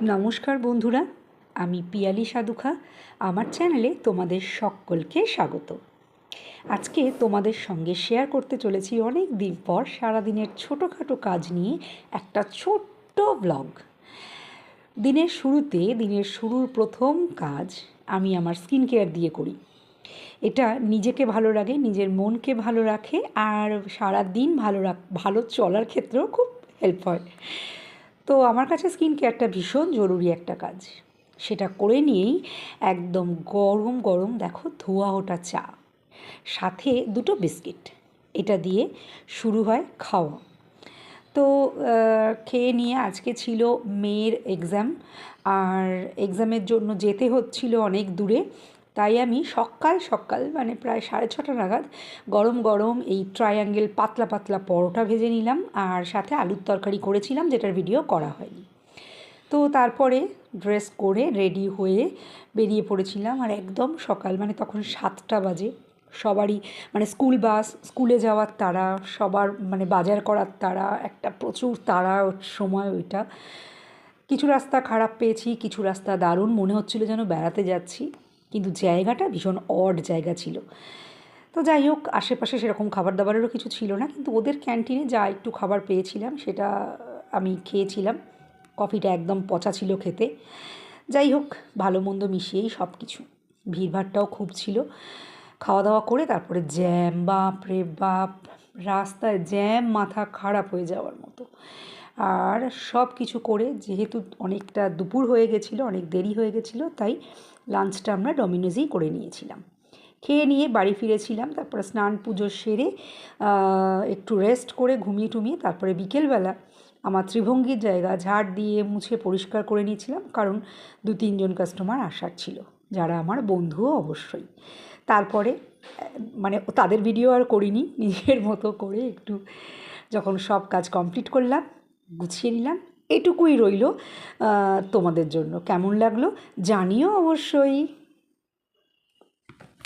নমস্কার বন্ধুরা, আমি পিয়ালি সাধুখা। আমার চ্যানেলে তোমাদের সকলকে স্বাগত। আজকে তোমাদের সঙ্গে শেয়ার করতে চলেছি অনেক দিন পর সারাদিনের ছোটোখাটো কাজ নিয়ে একটা ছোট্ট ব্লগ। দিনের শুরুর প্রথম কাজ আমি আমার স্কিন কেয়ার দিয়ে করি। এটা নিজেকে ভালো লাগে, নিজের মনকে ভালো রাখে, আর সারা দিন ভালো চলার ক্ষেত্রেও খুব হেল্প হয়। তো আমার কাছে স্কিন কেয়ারটা ভীষণ জরুরি একটা কাজ। সেটা করে নিয়েই একদম গরম গরম দেখো ধোয়া ওঠা চা, সাথে দুটো বিস্কিট, এটা দিয়ে শুরু হয় খাওয়া। তো খেয়ে নিয়ে আজকে ছিল মেয়ের এক্সাম, আর এক্সামের জন্য যেতে হচ্ছিল অনেক দূরে। তাই আমি সকাল সকাল মানে প্রায় 6:30 নাগাদ গরম গরম এই ট্রায়াঙ্গেল পাতলা পাতলা পরোটা ভেজে নিলাম, আর সাথে আলুর তরকারি করেছিলাম, যেটার ভিডিও করা হয়নি। তো তারপরে ড্রেস করে রেডি হয়ে বেরিয়ে পড়েছিলাম, আর একদম সকাল মানে তখন 7টা বাজে। সবারই মানে স্কুল বাস, স্কুলে যাওয়ার তাড়া, সবার মানে বাজার করার তাড়া, একটা প্রচুর তাড়ার সময় ওইটা। কিছু রাস্তা খারাপ পেয়েছি, কিছু রাস্তা দারুণ, মনে হচ্ছিল যেন বেড়াতে যাচ্ছি, কিন্তু জায়গাটা ভীষণ অড জায়গা ছিল। তো যাই হোক, আশেপাশে সেরকম খাবার দাবারেরও কিছু ছিল না, কিন্তু ওদের ক্যান্টিনে যা একটু খাবার পেয়েছিলাম সেটা আমি খেয়েছিলাম। কফিটা একদম পচা ছিল খেতে। যাই হোক, ভালো মন্দ মিশিয়েই সব কিছু। ভিড়ভাড়টাও খুব ছিল। খাওয়া দাওয়া করে তারপরে জ্যাম, বাপ রে বাপ, রাস্তায় জ্যাম মাথা খারাপ হয়ে যাওয়ার মতো। আর সব কিছু করে যেহেতু অনেকটা দুপুর হয়ে গেছিলো, অনেক দেরি হয়ে গেছিলো, তাই লাঞ্চটা আমরা ডমিনোজেই করে নিয়েছিলাম। খেয়ে নিয়ে বাড়ি ফিরেছিলাম, তারপরে স্নান পুজো সেরে একটু রেস্ট করে ঘুমিয়ে টুমিয়ে তারপরে বিকেলবেলা আমার ত্রিভঙ্গির জায়গা ঝাড় দিয়ে মুছে পরিষ্কার করে নিয়েছিলাম, কারণ 2-3 জন কাস্টমার আসার ছিল, যারা আমার বন্ধুও অবশ্যই। তারপরে মানে তাদের ভিডিও আর করিনি, নিজের মতো করে একটু যখন সব কাজ কমপ্লিট করলাম, গুছিয়ে নিলাম, এটুকুই রইল তোমাদের জন্য। কেমন লাগলো জানিও অবশ্যই।